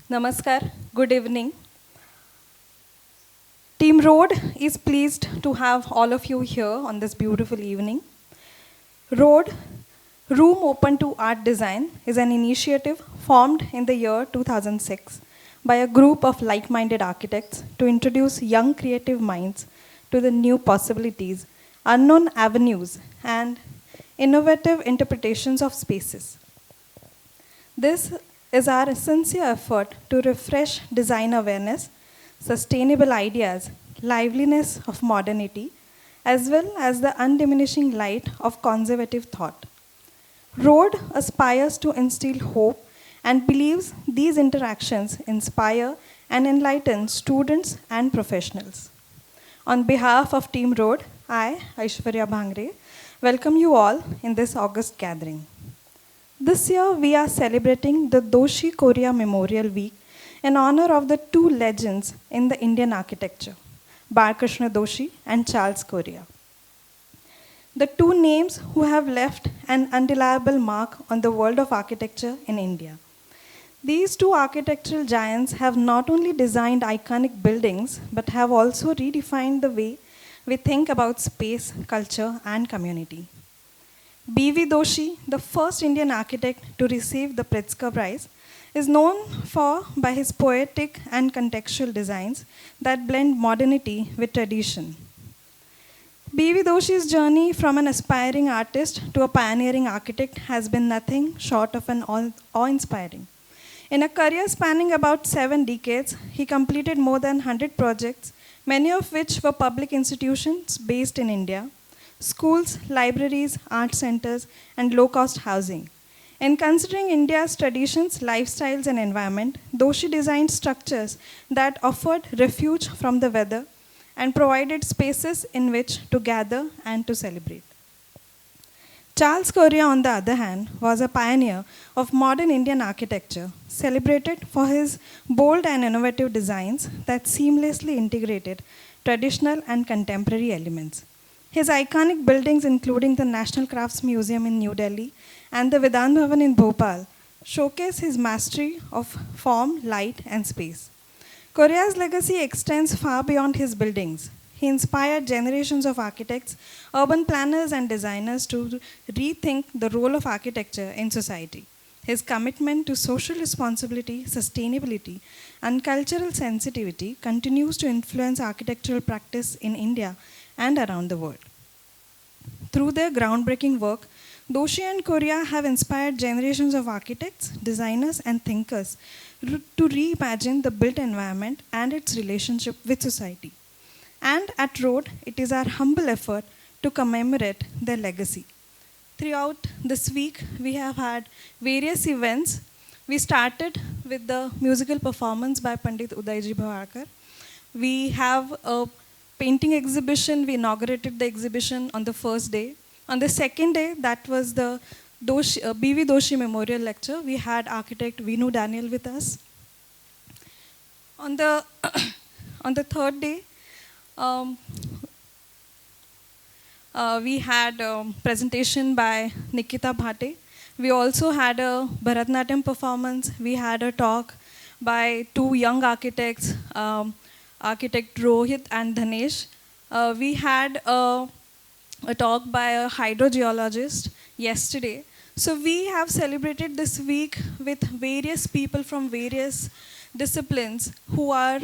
Namaskar, good evening. Team Road is pleased to have all of you here on this beautiful evening. Road, Room Open to Art Design, is an initiative formed in the year 2006 by a group of like-minded architects to introduce young creative minds to the new possibilities, unknown avenues, and innovative interpretations of spaces. This is our sincere effort to refresh design awareness, sustainable ideas, liveliness of modernity, as well as the undiminishing light of conservative thought. Road aspires to instill hope and believes these interactions inspire and enlighten students and professionals. On behalf of Team Road, I, Aishwarya Bhangre, welcome you all in this August gathering. This year, we are celebrating the Doshi Correa Memorial Week in honor of the two legends in the Indian architecture, Balkrishna Doshi and Charles Correa. The two names who have left an undeniable mark on the world of architecture in India. These two architectural giants have not only designed iconic buildings, but have also redefined the way we think about space, culture, and community. B.V. Doshi, the first Indian architect to receive the Pritzker Prize, is known by his poetic and contextual designs that blend modernity with tradition. B.V. Doshi's journey from an aspiring artist to a pioneering architect has been nothing short of an awe-inspiring. In a career spanning about 7 decades, he completed more than 100 projects, many of which were public institutions based in India, schools, libraries, art centers, and low-cost housing. In considering India's traditions, lifestyles, and environment, Doshi designed structures that offered refuge from the weather and provided spaces in which to gather and to celebrate. Charles Correa, on the other hand, was a pioneer of modern Indian architecture, celebrated for his bold and innovative designs that seamlessly integrated traditional and contemporary elements. His iconic buildings, including the National Crafts Museum in New Delhi and the Vidhan Bhavan in Bhopal, showcase his mastery of form, light, and space. Correa's legacy extends far beyond his buildings. He inspired generations of architects, urban planners, and designers to rethink the role of architecture in society. His commitment to social responsibility, sustainability, and cultural sensitivity continues to influence architectural practice in India and around the world. Through their groundbreaking work, Doshi and Correa have inspired generations of architects, designers, and thinkers to reimagine the built environment and its relationship with society. And at Road, it is our humble effort to commemorate their legacy. Throughout this week, we have had various events. We started with the musical performance by Pandit Udayji Bhavarkar. We have a painting exhibition. We inaugurated the exhibition on the first day. On the second day, that was the B.V. Doshi Memorial Lecture. We had architect Vinu Daniel with us. On the, on the third day, we had a presentation by Nikita Bhate. We also had a Bharatanatyam performance. We had a talk by two young architects, architect Rohit and Dhanesh. We had a talk by a hydrogeologist yesterday. So we have celebrated this week with various people from various disciplines who are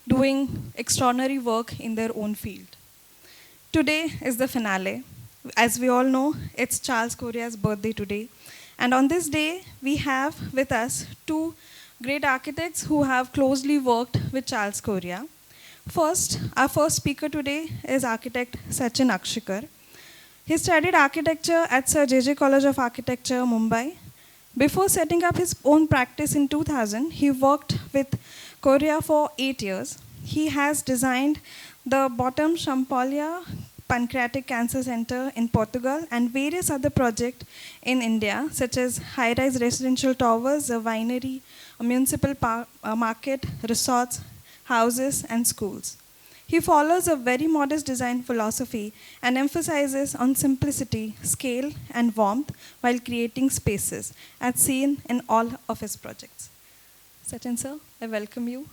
doing extraordinary work in their own field. Today is the finale. As we all know, it's Charles Correa's birthday today. And on this day, we have with us two great architects who have closely worked with Charles Correa. First, our first speaker today is architect Sachin Agshikar. He studied architecture at Sir J.J. College of Architecture, Mumbai. Before setting up his own practice in 2000, he worked with Correa for 8 years. He has designed the Bottom Champalimaud Pancreatic Cancer Center in Portugal and various other projects in India, such as high-rise residential towers, a winery, a municipal market, resorts, houses, and schools. He follows a very modest design philosophy and emphasizes on simplicity, scale, and warmth while creating spaces, as seen in all of his projects. Sachin sir, I welcome you.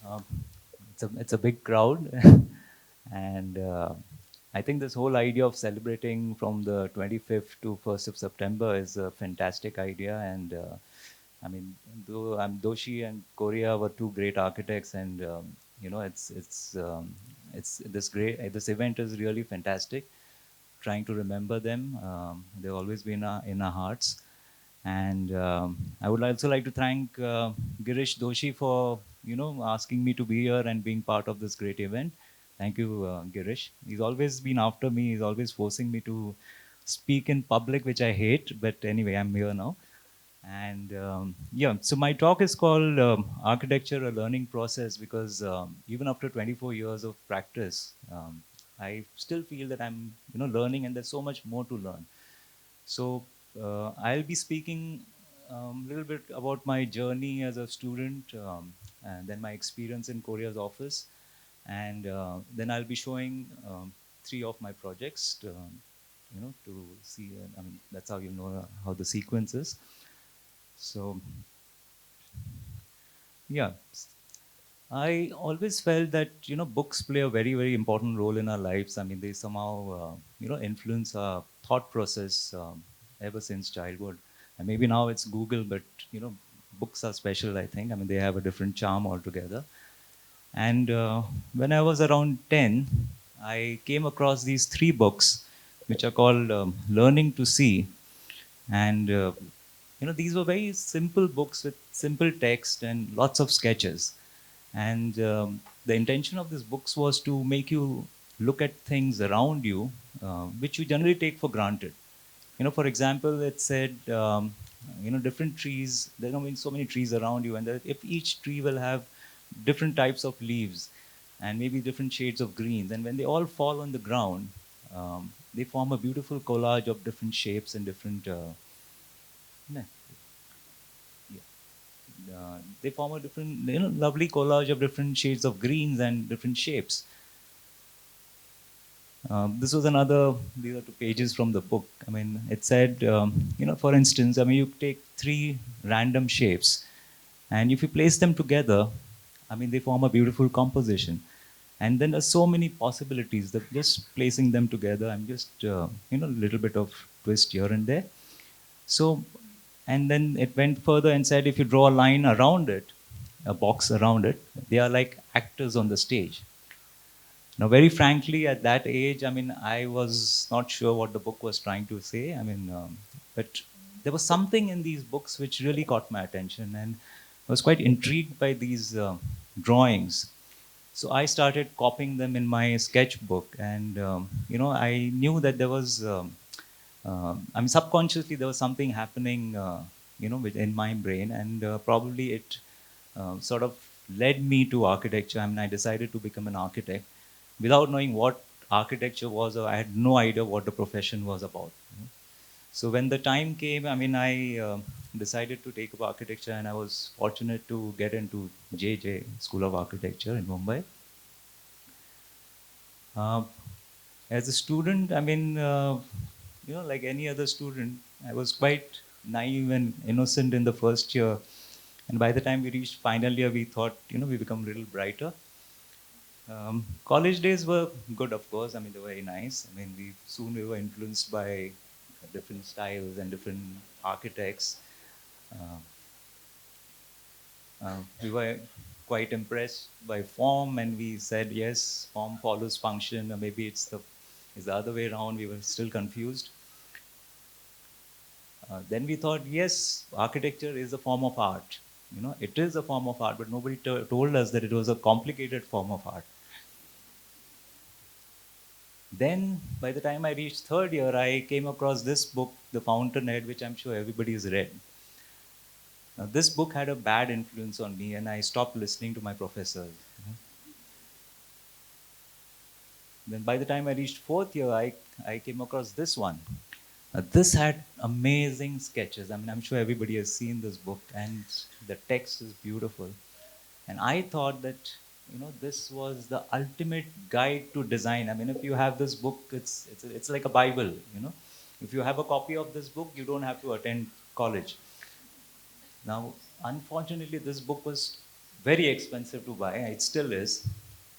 Um, it's a big crowd, and I think this whole idea of celebrating from the 25th to 1st of September is a fantastic idea. And I mean, though Doshi and Correa were two great architects, and it's this event is really fantastic. Trying to remember them, they've always been in our hearts. And I would also like to thank Girish Doshi for asking me to be here and being part of this great event. Thank you, Girish. He's always been after me. He's always forcing me to speak in public, which I hate. But anyway, I'm here now. And yeah, so my talk is called Architecture, a Learning Process, because even after 24 years of practice, I still feel that I'm learning, and there's so much more to learn. So I'll be speaking a little bit about my journey as a student, and then my experience in Korea's office, and then I'll be showing three of my projects, to see. I mean, that's how you know how the sequence is. So yeah, I always felt that books play a very very important role in our lives. I mean, they somehow influence our thought process ever since childhood. And maybe now it's Google, but books are special. I think. I mean, they have a different charm altogether. And when I was around 10, I came across these three books, which are called Learning to See, and these were very simple books with simple text and lots of sketches. And the intention of these books was to make you look at things around you, which you generally take for granted. For example, it said, different trees, there are so many trees around you, and that if each tree will have different types of leaves and maybe different shades of green, then when they all fall on the ground, they form a beautiful collage of different shapes and different, yeah, they form a different, lovely collage of different shades of greens and different shapes. This was another, these are two pages from the book. I mean, it said, for instance, I mean, you take three random shapes, and if you place them together, I mean, they form a beautiful composition. And then there's so many possibilities that just placing them together, I'm just, a little bit of twist here and there. So, and then it went further and said, if you draw a line around it, a box around it, they are like actors on the stage. Now, very frankly, at that age, I mean, I was not sure what the book was trying to say. I mean, but there was something in these books which really caught my attention, and I was quite intrigued by these drawings. So I started copying them in my sketchbook, and I knew that there was, I mean, subconsciously there was something happening, within my brain, and probably it sort of led me to architecture. I mean, I decided to become an architect without knowing what architecture was, or I had no idea what the profession was about. So when the time came, I mean, I decided to take up architecture, and I was fortunate to get into J.J. School of Architecture in Mumbai. Uh, as a student, I mean, like any other student, I was quite naive and innocent in the first year. And by the time we reached final year, we thought, we become a little brighter. College days were good, of course. I mean, they were very nice. I mean, we were influenced by different styles and different architects. Uh, we were quite impressed by form, and we said, yes, form follows function, or maybe it's the other way around. We were still confused. Then we thought, yes, architecture is a form of art. It is a form of art, but nobody told us that it was a complicated form of art. Then, by the time I reached third year, I came across this book, The Fountainhead, which I'm sure everybody has read. Now, this book had a bad influence on me, and I stopped listening to my professors. Then, by the time I reached fourth year, I came across this one. This had amazing sketches. I mean, I'm sure everybody has seen this book, and the text is beautiful. And I thought that, this was the ultimate guide to design. I mean, if you have this book, it's like a Bible. If you have a copy of this book, you don't have to attend college. Now, unfortunately, this book was very expensive to buy. It still is.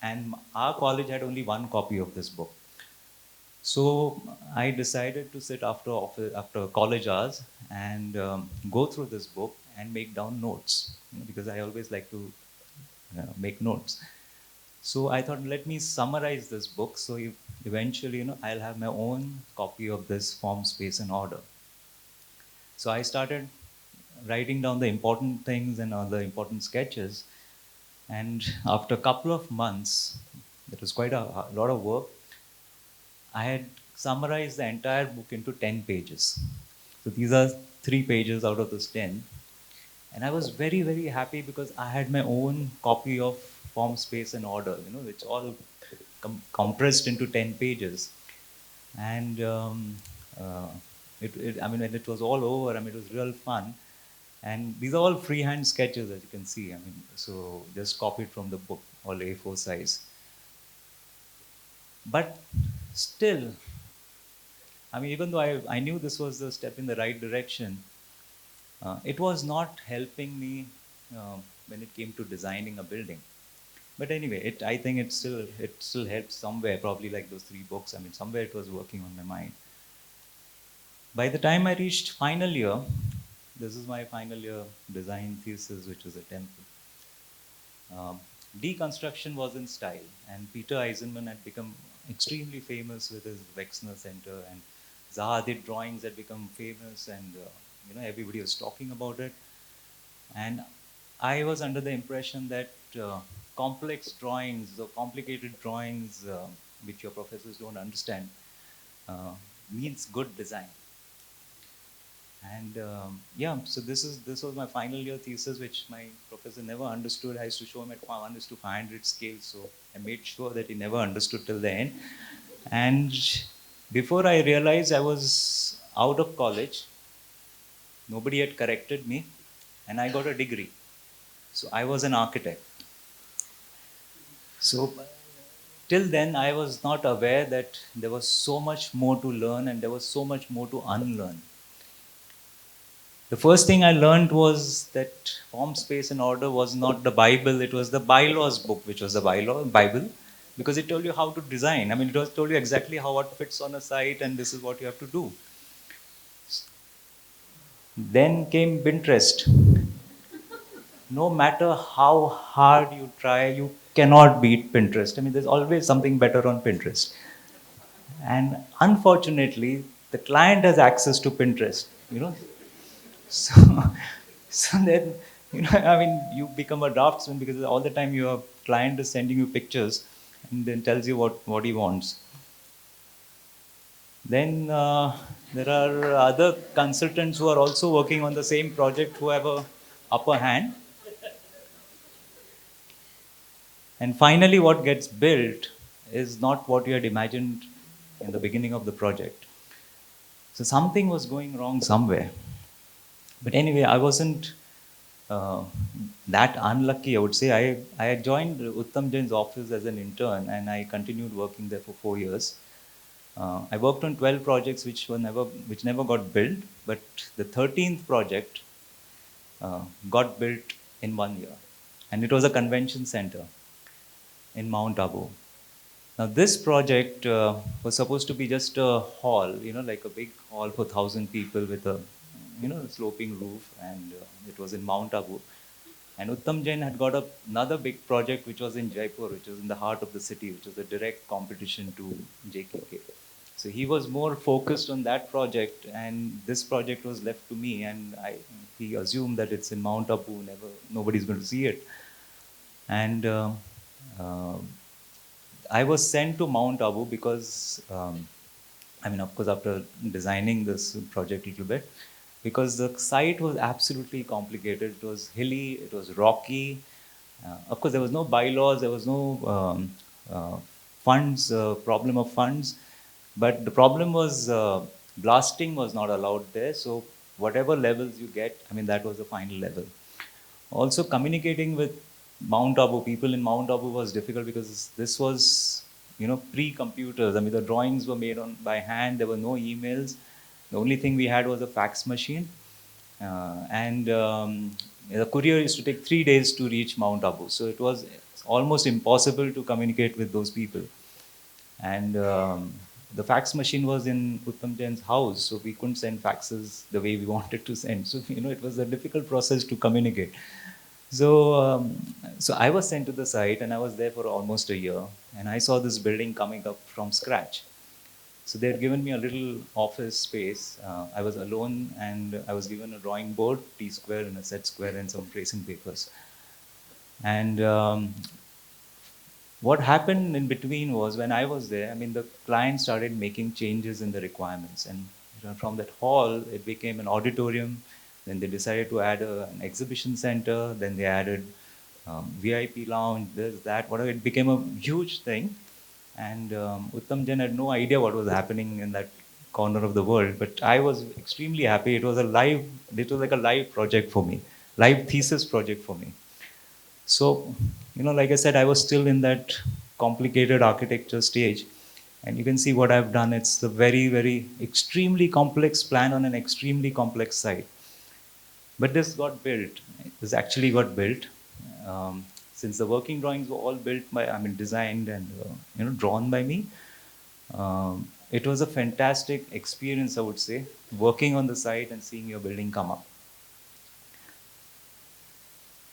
And our college had only one copy of this book. So I decided to sit after college hours and go through this book and make down notes, because I always like to make notes. So I thought, let me summarize this book. So eventually, I'll have my own copy of this form, space, and order. So I started writing down the important things and all the important sketches. And after a couple of months, it was quite a lot of work. I had summarized the entire book into 10 pages. So these are 3 pages out of those 10. And I was very, very happy because I had my own copy of Form, Space, and Order, which all compressed into 10 pages. And I mean, when it was all over, I mean, it was real fun. And these are all freehand sketches, as you can see. I mean, so just copied from the book, all A4 size. But still, I mean, even though I knew this was the step in the right direction, it was not helping me when it came to designing a building. But anyway, I think it still helped somewhere, probably like those 3 books. I mean, somewhere it was working on my mind. By the time I reached final year, this is my final year design thesis, which was a temple. Um, Deconstruction was in style, and Peter Eisenman had become extremely famous with his Wexner Center, and Zaha Hadid drawings had become famous, and everybody was talking about it. And I was under the impression that complex drawings or complicated drawings, which your professors don't understand, uh, means good design. And yeah, so this was my final year thesis, which my professor never understood. I used to show him at 1:500 scale, so I made sure that he never understood till the end. And before I realized, I was out of college. Nobody had corrected me, and I got a degree. So I was an architect. So till then, I was not aware that there was so much more to learn and there was so much more to unlearn. The first thing I learned was that form, space, and order was not the Bible, it was the bylaws book, which was the Bible, because it told you how to design. I mean, told you exactly how what fits on a site and this is what you have to do. Then came Pinterest. No matter how hard you try, you cannot beat Pinterest. I mean, there's always something better on Pinterest. And unfortunately, the client has access to Pinterest. So, so then, I mean, you become a draftsman because all the time your client is sending you pictures and then tells you what he wants. Then there are other consultants who are also working on the same project who have a upper hand. And finally, what gets built is not what you had imagined in the beginning of the project. So something was going wrong somewhere. But anyway, I wasn't uh, that unlucky, I would say. I had joined Uttam Jain's office as an intern and I continued working there for 4 years. I worked on 12 projects which never got built, but the 13th project got built in 1 year. And it was a convention center in Mount Abu. Now, this project was supposed to be just a hall, like a big hall for 1,000 people with a, sloping roof, and it was in Mount Abu. And Uttam Jain had got another big project which was in Jaipur, which was in the heart of the city, which was a direct competition to JKK. So he was more focused on that project, and this project was left to me. And he assumed that it's in Mount Abu, nobody's going to see it. And uh, I was sent to Mount Abu because, I mean, of course, after designing this project a little bit, because the site was absolutely complicated. It was hilly, it was rocky. Of course, there was no bylaws, there was no funds, problem of funds. But the problem was blasting was not allowed there. So whatever levels you get, I mean, that was the final level. Also, communicating with Mount Abu, people in Mount Abu was difficult because this was, pre-computers. I mean, the drawings were made by hand. There were no emails. The only thing we had was a fax machine. And the courier used to take 3 days to reach Mount Abu. So it was almost impossible to communicate with those people. And the fax machine was in Uttam Jain's house, so we couldn't send faxes the way we wanted to send. So, it was a difficult process to communicate. So, so I was sent to the site and I was there for almost a year. And I saw this building coming up from scratch. So they had given me a little office space. I was alone and I was given a drawing board, T-square and a set square and some tracing papers. And what happened in between was when I was there, I mean, the client started making changes in the requirements. And from that hall, it became an auditorium. Then they decided to add an exhibition center. Then they added VIP lounge, this, that, whatever. It became a huge thing. And Uttam Jain had no idea what was happening in that corner of the world. But I was extremely happy. It was like a live project for me, live thesis project for me. So, like I said, I was still in that complicated architecture stage. And you can see what I've done. It's a very, very extremely complex plan on an extremely complex site. But this got built. This actually got built. Since the working drawings were all designed and drawn by me. It was a fantastic experience, I would say, working on the site and seeing your building come up.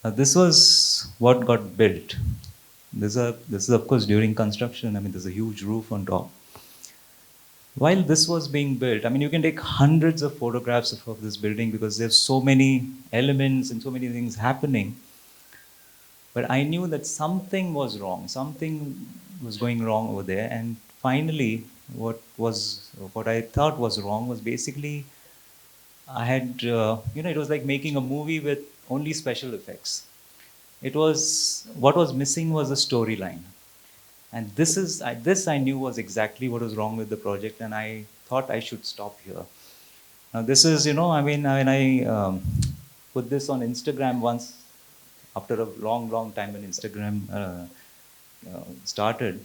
Now, this was what got built. This is of course during construction. I mean, there's a huge roof on top. While this was being built, I mean, you can take hundreds of photographs of this building because there's so many elements and so many things happening. But I knew that something was wrong. Something was going wrong over there. And finally, what I thought was wrong was basically I had, it was like making a movie with only special effects. What was missing was a storyline. And this I knew was exactly what was wrong with the project, and I thought I should stop here. Now this is, when I put this on Instagram once, after a long, long time when Instagram started,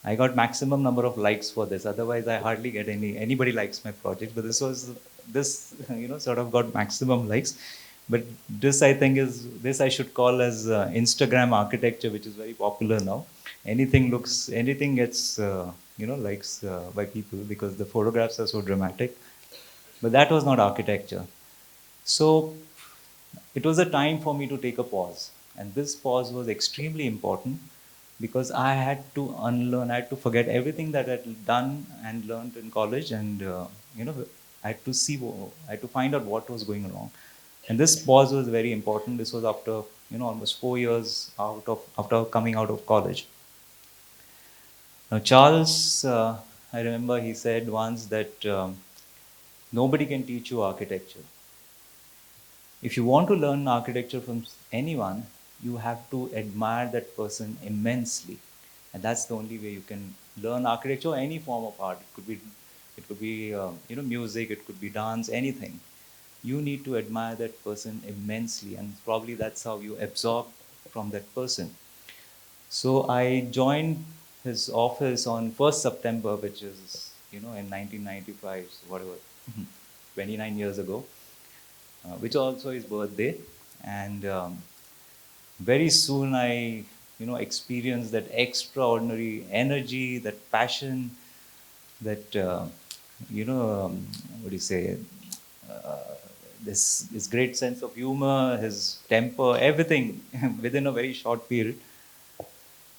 I got maximum number of likes for this. Otherwise, I hardly get anybody likes my project. But this sort of got maximum likes. But this I think this I should call as Instagram architecture, which is very popular now. Anything gets likes by people because the photographs are so dramatic. But that was not architecture. So it was a time for me to take a pause, and this pause was extremely important because I had to unlearn, I had to forget everything that I had done and learned in college, and I had to find out what was going wrong. And this pause was very important. This was after almost 4 years after coming out of college. Now Charles, I remember he said once that nobody can teach you architecture. If you want to learn architecture from anyone, you have to admire that person immensely, and that's the only way you can learn architecture or any form of art. It could be music, it could be dance, anything. You need to admire that person immensely, and probably that's how you absorb from that person. So I joined his office on 1st September, which is in 1995, so whatever, 29 years ago. Which also his birthday, and very soon I experienced that extraordinary energy, that passion, that what do you say, this great sense of humor, his temper, everything within a very short period.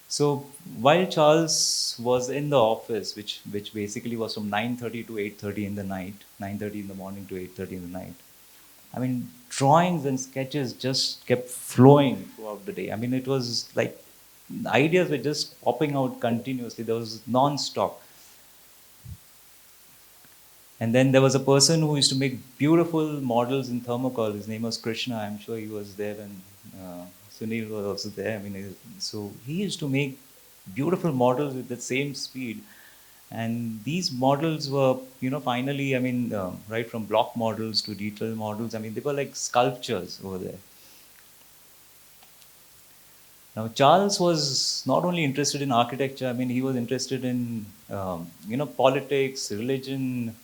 So while Charles was in the office, which basically was from 9:30 to 8:30 in the night, 9:30 in the morning to 8:30 in the night, I mean, drawings and sketches just kept flowing throughout the day. I mean, it was like ideas were just popping out continuously. There was non-stop. And then there was a person who used to make beautiful models in thermocol. His name was Krishna. I'm sure he was there when Sunil was also there. I mean, so he used to make beautiful models with the same speed. And these models were, finally, right from block models to detail models, I mean, they were like sculptures over there. Now, Charles was not only interested in architecture, I mean, he was interested in, politics, religion,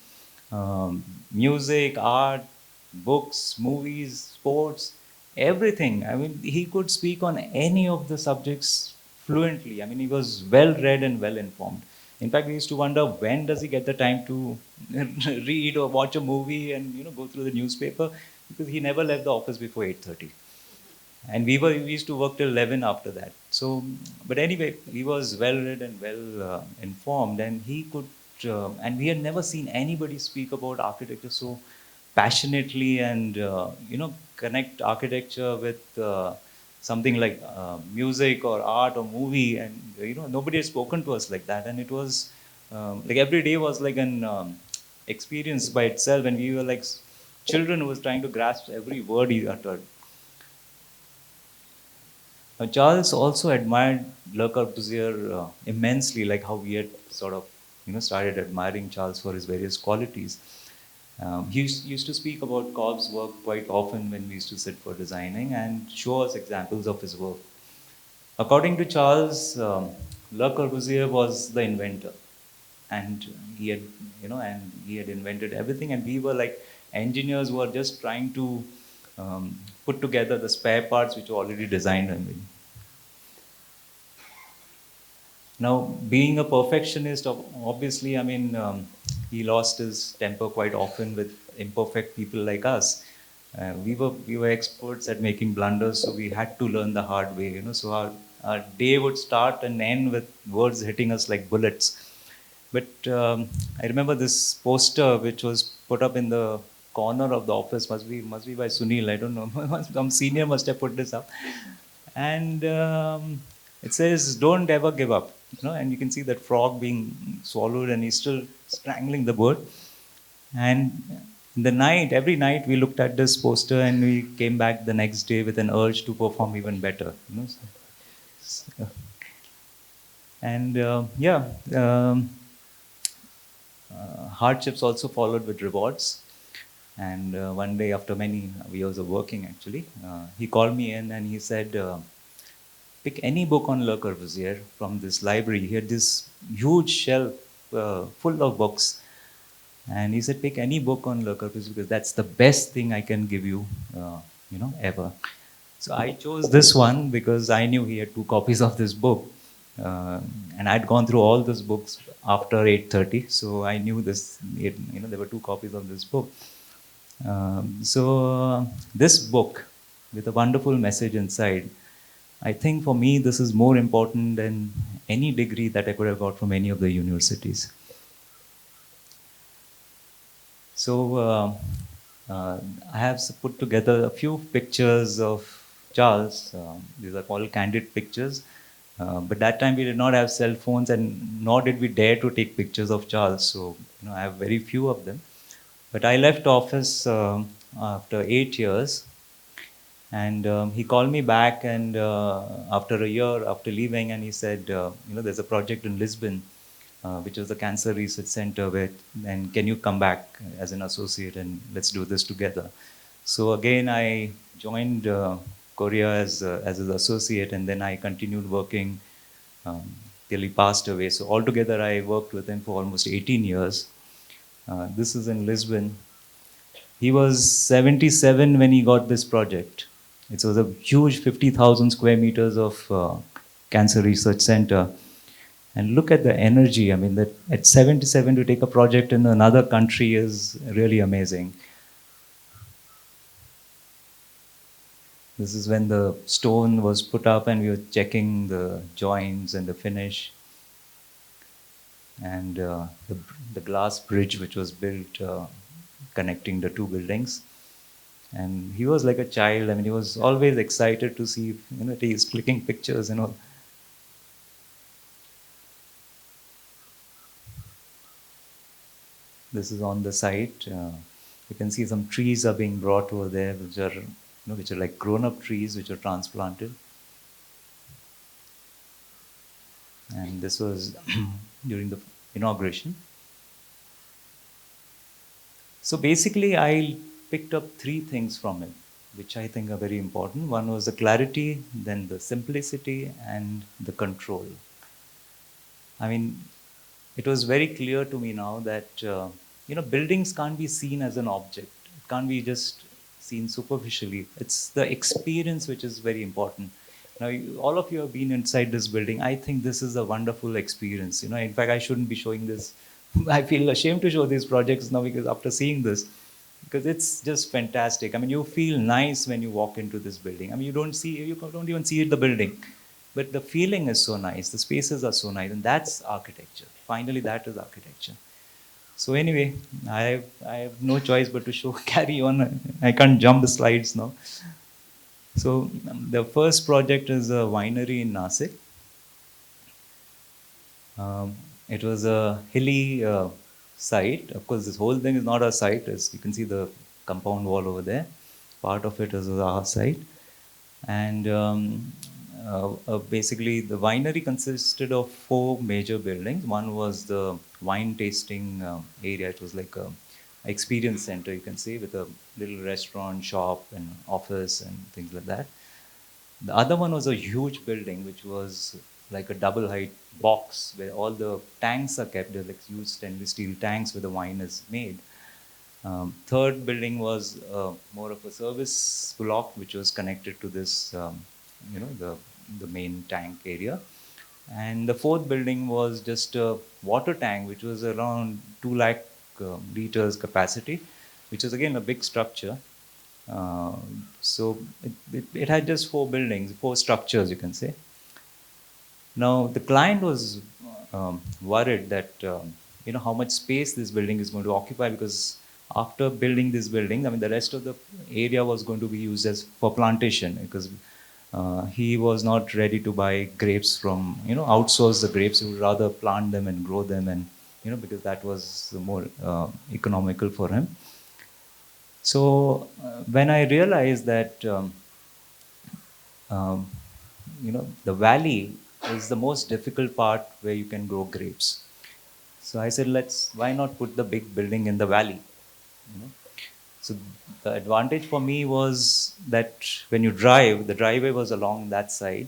music, art, books, movies, sports, everything. I mean, he could speak on any of the subjects fluently. I mean, he was well read and well informed. In fact, we used to wonder when does he get the time to read or watch a movie and go through the newspaper, because he never left the office before 8:30, and we used to work till 11 after that. So, but anyway, he was well read and well informed, and he could and we had never seen anybody speak about architecture so passionately, and connect architecture with something like music or art or movie, and nobody had spoken to us like that. And it was like every day was like an experience by itself, and we were like children who was trying to grasp every word he uttered. Charles also admired Le Corbusier immensely, like how we had sort of, started admiring Charles for his various qualities. He used to speak about Cobb's work quite often when we used to sit for designing and show us examples of his work. According to Charles, Le Corbusier was the inventor, and he had, and he had invented everything, and we were like engineers who were just trying to put together the spare parts which were already designed. I mean, now, being a perfectionist, obviously, I mean, he lost his temper quite often with imperfect people like us. We were experts at making blunders, so we had to learn the hard way. So our day would start and end with words hitting us like bullets. But I remember this poster which was put up in the corner of the office. Must be by Sunil. I don't know. Some senior must have put this up, and it says, "Don't ever give up." And you can see that frog being swallowed, and he's still strangling the bird. And in the night, every night, we looked at this poster, and we came back the next day with an urge to perform even better. So, and yeah. Hardships also followed with rewards. And one day, after many years of working, actually, he called me in and he said, pick any book on Le Corbusier from this library. He had this huge shelf full of books. And he said, pick any book on Le Corbusier because that's the best thing I can give you, ever. So I chose this one because I knew he had 2 copies of this book. And I'd gone through all those books after 8:30, so I knew this. There were 2 copies of this book. So this book, with a wonderful message inside, I think for me this is more important than any degree that I could have got from any of the universities. So I have put together a few pictures of Charles. These are called candid pictures. But that time we did not have cell phones, and nor did we dare to take pictures of Charles. So I have very few of them. But I left office after 8 years, and he called me back, and after a year after leaving, and he said, there's a project in Lisbon, which is the Cancer Research Center, and can you come back as an associate and let's do this together. So again, I joined Korea as his associate, and then I continued working till he passed away. So altogether, I worked with him for almost 18 years. This is in Lisbon. He was 77 when he got this project. It was a huge 50,000 square meters of cancer research center. And look at the energy. I mean, that at 77 to take a project in another country is really amazing. This is when the stone was put up and we were checking the joints and the finish. And the glass bridge which was built connecting the two buildings. And he was like a child. I mean, he was always excited to see, he's clicking pictures, This is on the site. You can see some trees are being brought over there, which are like grown-up trees, which are transplanted. And this was during the inauguration. So basically, I picked up 3 things from it, which I think are very important. One was the clarity, then the simplicity, and the control. I mean, it was very clear to me now that buildings can't be seen as an object. It can't be just seen superficially. It's the experience which is very important. Now, all of you have been inside this building. I think this is a wonderful experience. In fact, I shouldn't be showing this. I feel ashamed to show these projects now because after seeing this, because it's just fantastic. I mean, you feel nice when you walk into this building. I mean, you don't even see the building, but the feeling is so nice. The spaces are so nice, and that's architecture. Finally, that is architecture. So anyway, I have no choice but to show carry on. I can't jump the slides now. So the first project is a winery in Nasik. Um, it was a hilly site. Of course, this whole thing is not our site. As you can see the compound wall over there. Part of it is our site. And basically, the winery consisted of four major buildings. One was the wine tasting area. It was like a experience center, you can say, with a little restaurant, shop, and office and things like that. The other one was a huge building, which was like a double height box where all the tanks are kept. They're like huge stainless steel tanks where the wine is made. Third building was more of a service block, which was connected to this, the main tank area. And the fourth building was just a water tank, which was around 2 lakh liters capacity, which is again a big structure. Uh, so it had just four buildings, four structures, you can say. Now the client was worried that how much space this building is going to occupy, because after building this building, I mean the rest of the area was going to be used as for plantation, because he was not ready to buy grapes from outsource the grapes. He would rather plant them and grow them, and because that was more economical for him. So when I realized that um, the valley is the most difficult part where you can grow grapes. So I said, why not put the big building in the valley? You know? So the advantage for me was that when you drive, the driveway was along that side,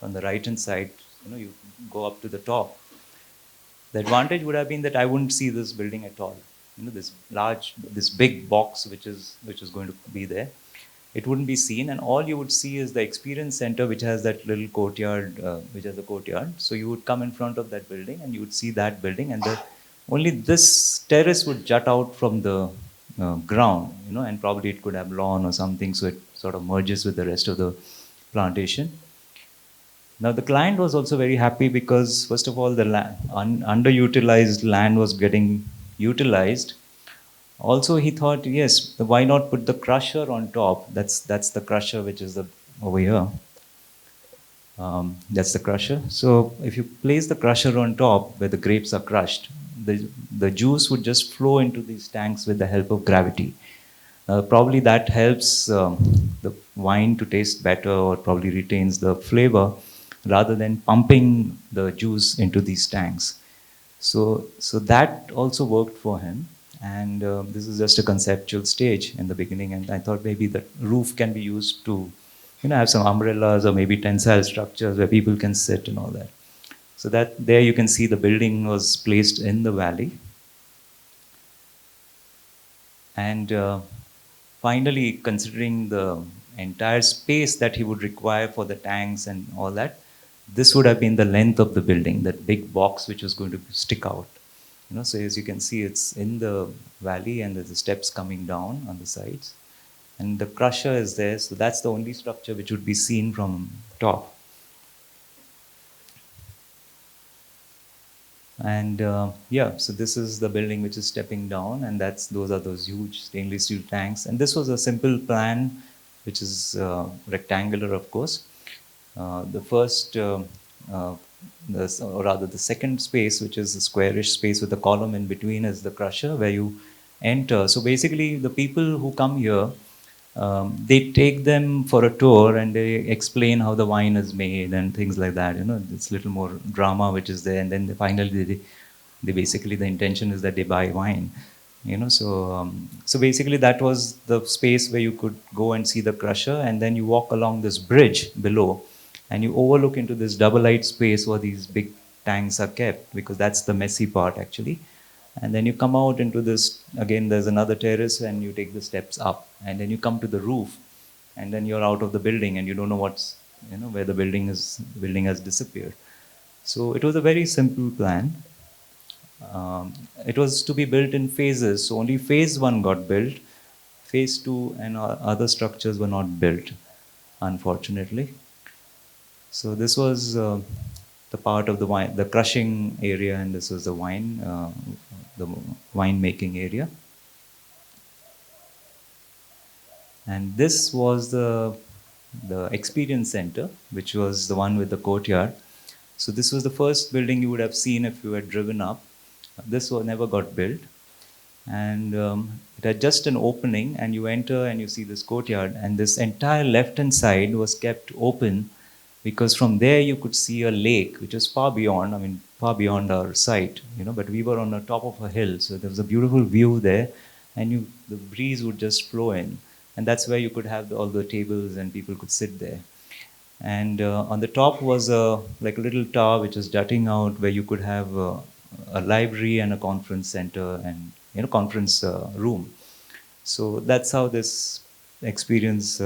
on the right hand side. You go up to the top. The advantage would have been that I wouldn't see this building at all. This big box which is going to be there. It wouldn't be seen, and all you would see is the experience center, which has that little courtyard, which has a courtyard. So you would come in front of that building, and you would see that building, and only this terrace would jut out from the ground, and probably it could have lawn or something, so it sort of merges with the rest of the plantation. Now the client was also very happy because, first of all, the underutilized land was getting utilized. Also, he thought, yes, why not put the crusher on top? That's the crusher which is over here. That's the crusher. So if you place the crusher on top where the grapes are crushed, the juice would just flow into these tanks with the help of gravity. Probably that helps the wine to taste better, or probably retains the flavor, rather than pumping the juice into these tanks. So that also worked for him. And this is just a conceptual stage in the beginning. And I thought maybe the roof can be used to, have some umbrellas or maybe tensile structures where people can sit and all that. So that there you can see the building was placed in the valley. And finally, considering the entire space that he would require for the tanks and all that, this would have been the length of the building, that big box which was going to stick out. So as you can see, it's in the valley, and there's the steps coming down on the sides. And the crusher is there, so that's the only structure which would be seen from top. And so this is the building which is stepping down, and those are those huge stainless steel tanks. And this was a simple plan, which is rectangular, of course. The first, or rather the second space, which is a squarish space with a column in between, is the crusher where you enter. So basically, the people who come here, they take them for a tour and they explain how the wine is made and things like that. It's a little more drama which is there, and then finally they basically, the intention is that they buy wine. So basically that was the space where you could go and see the crusher, and then you walk along this bridge below, and you overlook into this double light space where these big tanks are kept, because that's the messy part actually. And then you come out into this, again, there's another terrace, and you take the steps up. And then you come to the roof, and then you're out of the building, and you don't know where the building has disappeared. So it was a very simple plan. It was to be built in phases. So only phase one got built. Phase two and other structures were not built, unfortunately. So this was the part of the crushing area, and this was the wine making area. And this was the experience center, which was the one with the courtyard. So this was the first building you would have seen if you had driven up. This never got built. And it had just an opening, and you enter and you see this courtyard, and this entire left hand side was kept open because from there you could see a lake which was far beyond our sight, but we were on the top of a hill, so there was a beautiful view there, and the breeze would just flow in, and that's where you could have all the tables and people could sit there. And on the top was like a little tower which was jutting out, where you could have a library and a conference center and conference room. So that's how this experience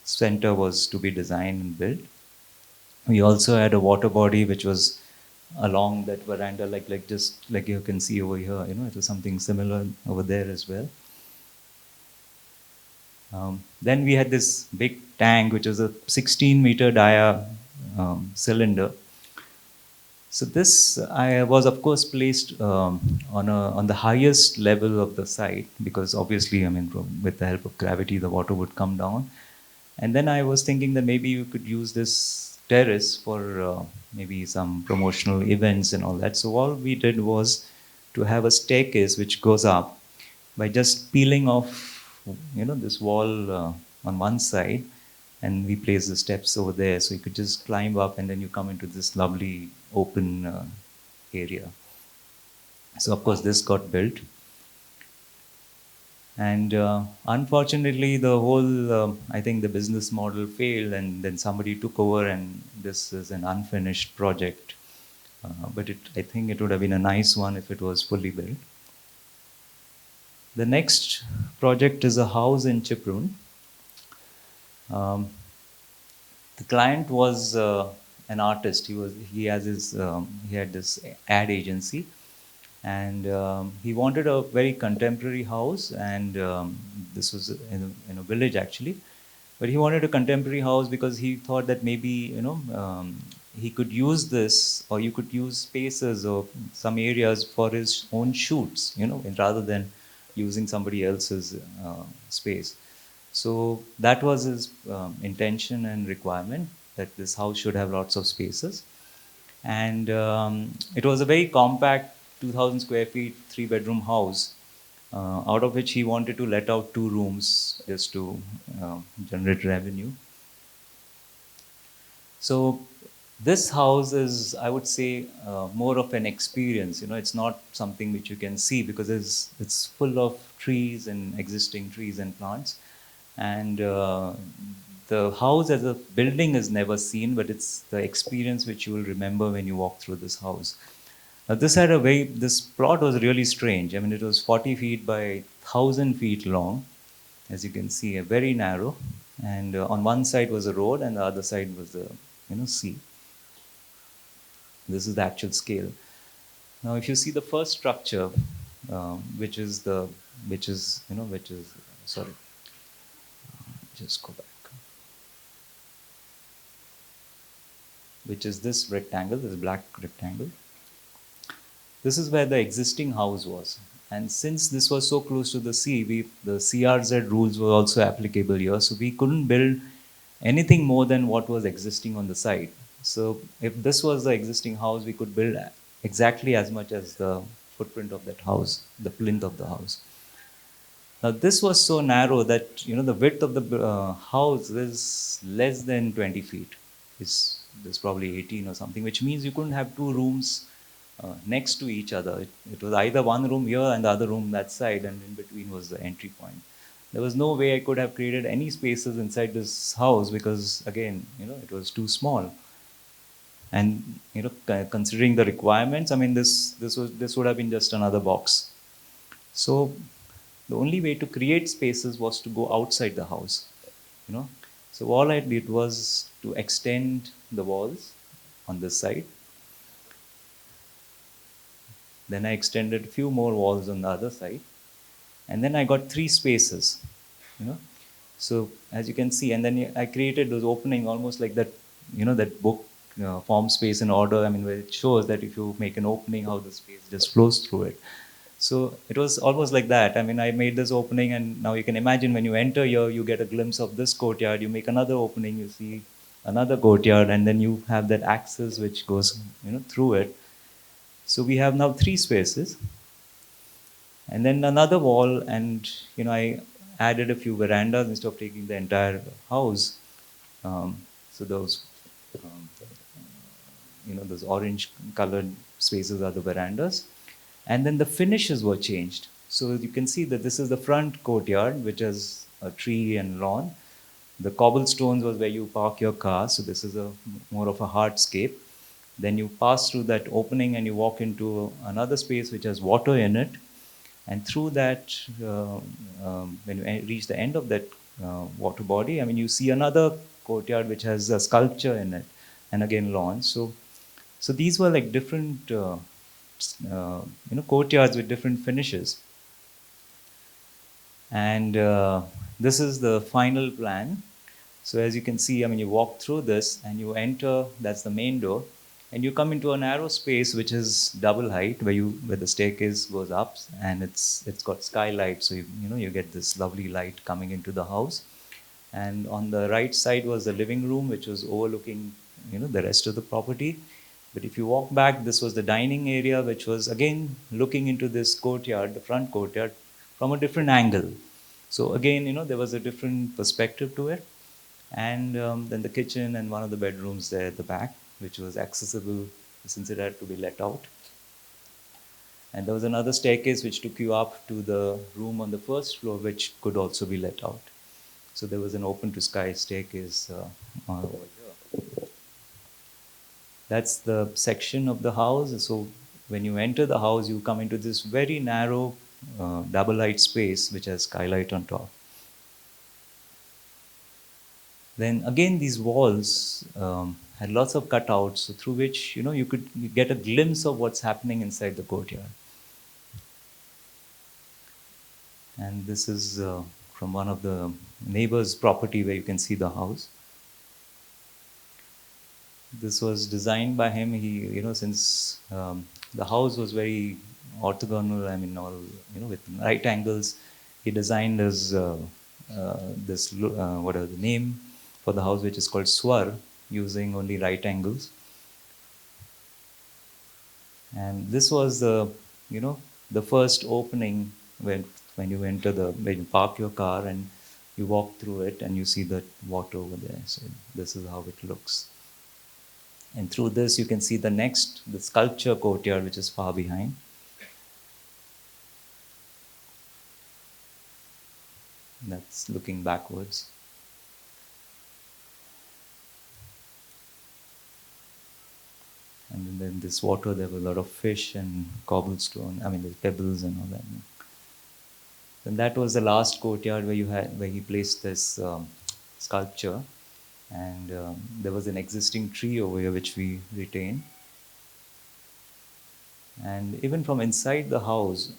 center was to be designed and built. We also had a water body which was along that veranda, like just like you can see over here. It was something similar over there as well. Then we had this big tank, which was a 16-meter dia cylinder. So this I was, of course, placed on the highest level of the site, because obviously, with the help of gravity, the water would come down. And then I was thinking that maybe you could use this terrace for maybe some promotional events and all that. So all we did was to have a staircase which goes up by just peeling off, this wall on one side, and we placed the steps over there, so you could just climb up, and then you come into this lovely open area. So of course this got built, and unfortunately the whole I think the business model failed, and then somebody took over, and this is an unfinished project. But I think it would have been a nice one if it was fully built. The next project is a house in Chiprun. The client was an artist. He had this ad agency, and he wanted a very contemporary house, and this was in a village actually. But he wanted a contemporary house because he thought that maybe he could use this, or you could use spaces or some areas for his own shoots, rather than using somebody else's space. So that was his intention and requirement, that this house should have lots of spaces. And it was a very compact 2,000 square feet, 3-bedroom house, out of which he wanted to let out 2 rooms just to generate revenue. So this house is, I would say, more of an experience. It's not something which you can see, because it's full of trees and existing trees and plants. And the house as a building is never seen, but it's the experience which you will remember when you walk through this house. Now, this plot was really strange. It was 40 feet by 1,000 feet long, as you can see, very narrow. And on one side was a road, and the other side was the sea. This is the actual scale. Now, if you see the first structure, sorry, just go back, which is this rectangle, this black rectangle. This is where the existing house was. And since this was so close to the sea, the CRZ rules were also applicable here. So we couldn't build anything more than what was existing on the site. So if this was the existing house, we could build exactly as much as the footprint of that house, the plinth of the house. Now this was so narrow that the width of the house is less than 20 feet. There's probably 18 or something, which means you couldn't have 2 rooms next to each other. It was either one room here and the other room that side, and in between was the entry point. There was no way I could have created any spaces inside this house, because again, it was too small. And considering the requirements, I mean, this would have been just another box. So the only way to create spaces was to go outside the house. You know, so all I did was to extend the walls on this side. Then I extended a few more walls on the other side, and then I got three spaces. You know, so as you can see, and then I created those opening almost like that. That book, form space in order. I mean, where it shows that if you make an opening, how the space just flows through it. So it was almost like that. I mean, I made this opening, and now you can imagine when you enter here, you get a glimpse of this courtyard. You make another opening, you see another courtyard, and then you have that axis which goes, through it. So we have now three spaces, and then another wall, and I added a few verandas instead of taking the entire house. So those, um, those orange colored spaces are the verandas. And then the finishes were changed. So you can see that this is the front courtyard, which is a tree and lawn. The cobblestones was where you park your car. So this is a more of a hardscape. Then you pass through that opening and you walk into another space which has water in it. And through that, when you reach the end of that water body, I mean, you see another courtyard which has a sculpture in it, and again lawn. So these were like different, courtyards with different finishes. And this is the final plan. So as you can see, I mean, you walk through this and you enter. That's the main door, and you come into a narrow space which is double height, where the staircase goes up, and it's got skylight. So you get this lovely light coming into the house. And on the right side was the living room, which was overlooking the rest of the property. But if you walk back, this was the dining area, which was again looking into this courtyard, the front courtyard, from a different angle. So again, there was a different perspective to it. And then the kitchen and one of the bedrooms there at the back, which was accessible since it had to be let out. And there was another staircase which took you up to the room on the first floor, which could also be let out. So there was an open to sky staircase over here. That's the section of the house. So when you enter the house, you come into this very narrow double light space which has skylight on top. Then again, these walls had lots of cutouts through which you could get a glimpse of what's happening inside the courtyard. And this is from one of the neighbor's property where you can see the house. This was designed by him. He, since the house was very orthogonal, I mean, all with right angles, he designed what are the name for the house, which is called Swar, using only right angles. And this was the first opening when you park your car and you walk through it and you see the water over there. So this is how it looks. And through this, you can see the sculpture courtyard, which is far behind. That's looking backwards. And then this water, there were a lot of fish and cobblestone, I mean, the pebbles and all that. Then that was the last courtyard where he placed this sculpture. And there was an existing tree over here which we retained. And even from inside the house,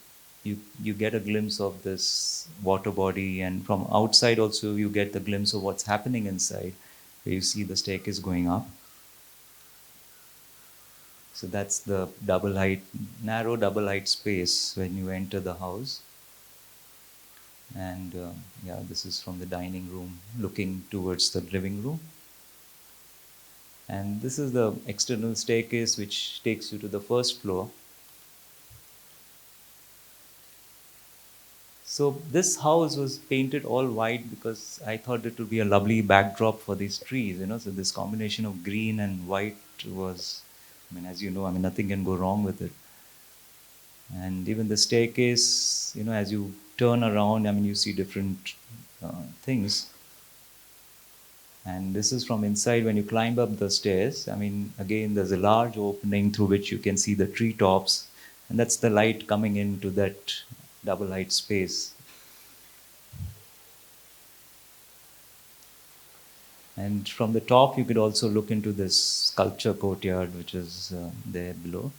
you get a glimpse of this water body, and from outside also you get the glimpse of what's happening inside, where you see the staircase going up. So that's the narrow double height space when you enter the house. And this is from the dining room looking towards the living room. And this is the external staircase which takes you to the first floor. So this house was painted all white because I thought it would be a lovely backdrop for these trees, So this combination of green and white was, I mean, as you know, I mean, nothing can go wrong with it. And even the staircase, as you turn around, I mean, you see different things. And this is from inside. When you climb up the stairs, I mean, again, there's a large opening through which you can see the treetops, and that's the light coming into that double light space. And from the top, you could also look into this sculpture courtyard, which is there below.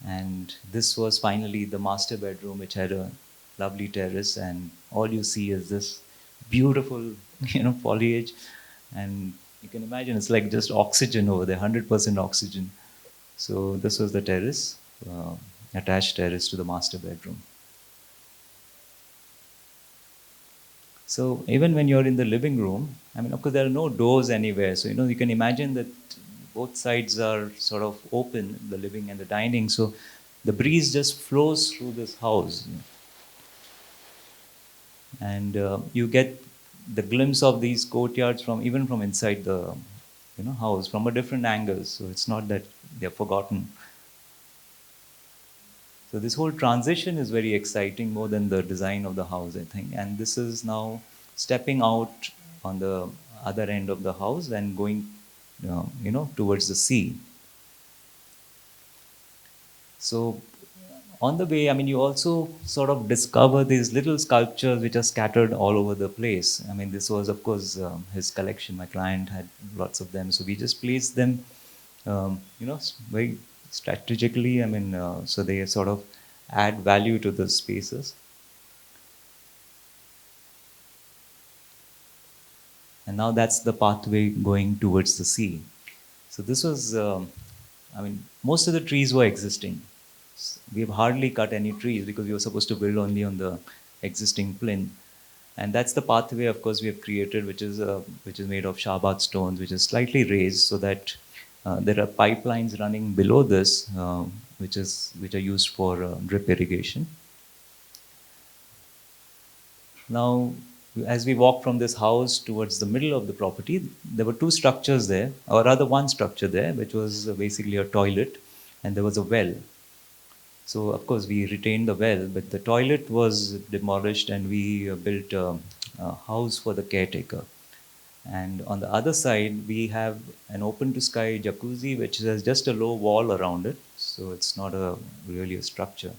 And this was finally the master bedroom, which had a lovely terrace, and all you see is this beautiful, foliage. And you can imagine it's like just oxygen over there, 100% oxygen. So this was the terrace, attached terrace to the master bedroom. So even when you're in the living room, I mean, of course, there are no doors anywhere. So, you can imagine that both sides are sort of open, the living and the dining. So the breeze just flows through this house. And you get the glimpse of these courtyards from even from inside the house from a different angle. So it's not that they're forgotten. So this whole transition is very exciting, more than the design of the house, I think. And this is now stepping out on the other end of the house and going, towards the sea. So on the way, I mean, you also sort of discover these little sculptures which are scattered all over the place. I mean, this was, of course, his collection. My client had lots of them. So we just placed them, very strategically. I mean, so they sort of add value to the spaces. And now that's the pathway going towards the sea. So this was, I mean, most of the trees were existing. We've hardly cut any trees because we were supposed to build only on the existing plinth. And that's the pathway, of course, we have created, which is made of Shabat stones, which is slightly raised, so that there are pipelines running below this, which are used for drip irrigation. Now, as we walk from this house towards the middle of the property, there were two structures there, or rather one structure there, which was basically a toilet, and there was a well. So, of course, we retained the well, but the toilet was demolished, and we built a house for the caretaker. And on the other side, we have an open to sky jacuzzi, which has just a low wall around it. So it's not really a structure.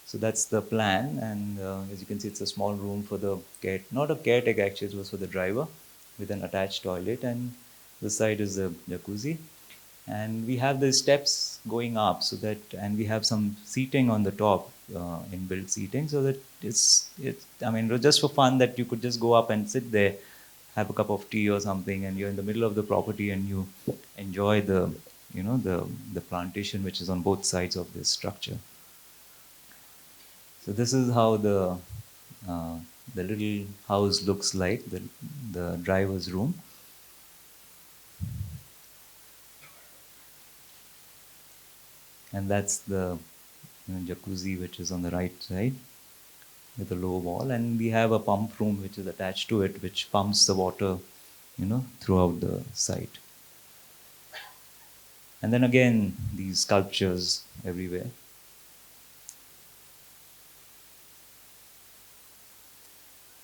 So that's the plan. And as you can see, it's a small room for the not a caretaker actually, it was for the driver with an attached toilet. And this side is the jacuzzi. And we have the steps going up and we have some seating on the top, inbuilt seating, so that I mean, just for fun, that you could just go up and sit there, have a cup of tea or something, and you're in the middle of the property and you enjoy the plantation which is on both sides of this structure. So this is how the little house looks like, the driver's room. And that's the jacuzzi, which is on the right side with a low wall. And we have a pump room which is attached to it, which pumps the water, throughout the site. And then again, these sculptures everywhere.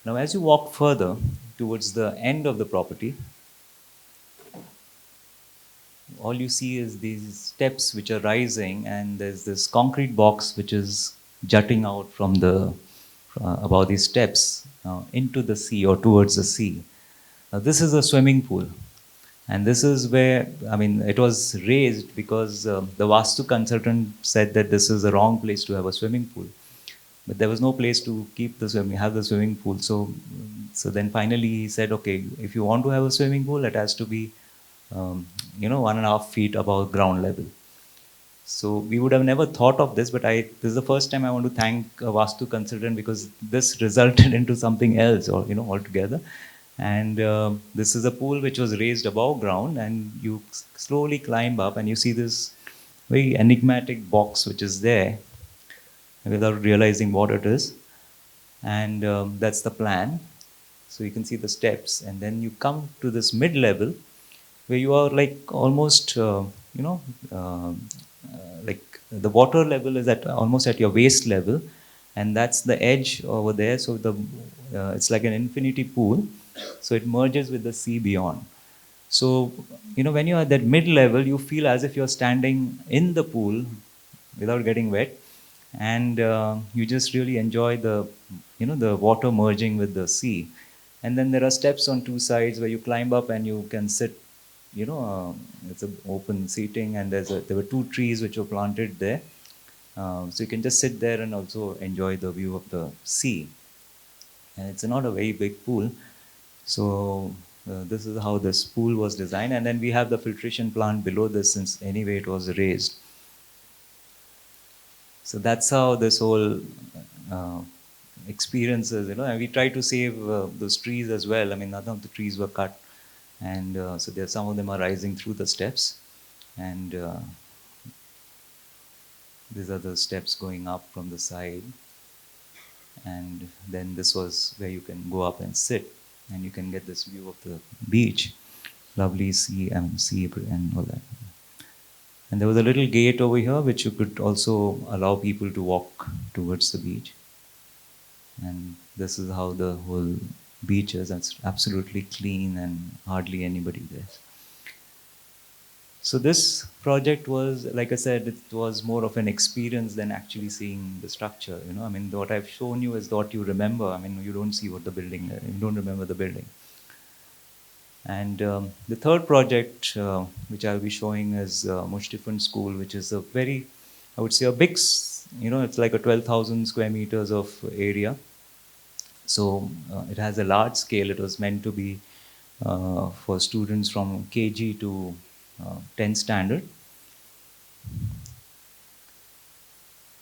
Now, as you walk further towards the end of the property, all you see is these steps which are rising, and there's this concrete box which is jutting out from above these steps into the sea or towards the sea. Now, this is a swimming pool, and this is where, I mean, it was raised because the Vastu consultant said that this is the wrong place to have a swimming pool. But there was no place to have the swimming pool. So then finally he said, okay, if you want to have a swimming pool, it has to be 1.5 feet above ground level. So we would have never thought of this, but this is the first time I want to thank a Vastu consultant, because this resulted into something else, or altogether. And this is a pool which was raised above ground, and you slowly climb up, and you see this very enigmatic box which is there, without realizing what it is. And that's the plan. So you can see the steps, and then you come to this mid-level where you are like almost, like the water level is almost at your waist level, and that's the edge over there. So it's like an infinity pool, So it merges with the sea beyond. So, when you're at that mid-level, you feel as if you're standing in the pool without getting wet, and you just really enjoy the water merging with the sea. And then there are steps on two sides where you climb up and you can sit. It's an open seating, and there were two trees which were planted there, so you can just sit there and also enjoy the view of the sea. And it's not a very big pool. So this is how this pool was designed, and then we have the filtration plant below this, since anyway it was raised. So that's how this whole uh, experience is, and we try to save those trees as well. I mean, none of the trees were cut, and so there some of them are rising through the steps, and these are the steps going up from the side. And then this was where you can go up and sit, and you can get this view of the beach, lovely sea, sea and all that. And there was a little gate over here which you could also allow people to walk towards the beach. And this is how the whole beach is. It's absolutely clean and hardly anybody there. So this project was, like I said, it was more of an experience than actually seeing the structure. I mean, what I've shown you is what you remember. I mean, you don't see what the building, you don't remember the building. And the third project, which I'll be showing, is Mushtifund School, which is a very, I would say, a big, it's like a 12,000 square meters of area. So it has a large scale. It was meant to be for students from KG to 10th standard.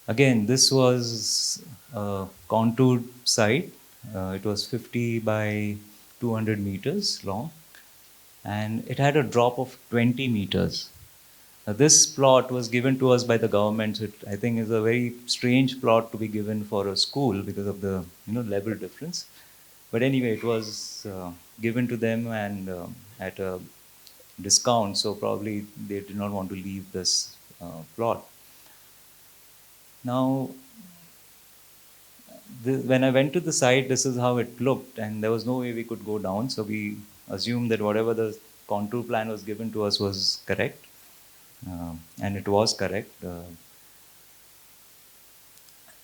Again, this was a contoured site. It was 50 by 200 meters long, and it had a drop of 20 meters. Now, this plot was given to us by the government. So it, I think, is a very strange plot to be given for a school because of the level difference. But anyway, it was given to them, and at a discount. So probably they did not want to leave this plot. Now, when I went to the site, this is how it looked, and there was no way we could go down. So we assumed that whatever the contour plan was given to us was correct, and it was correct.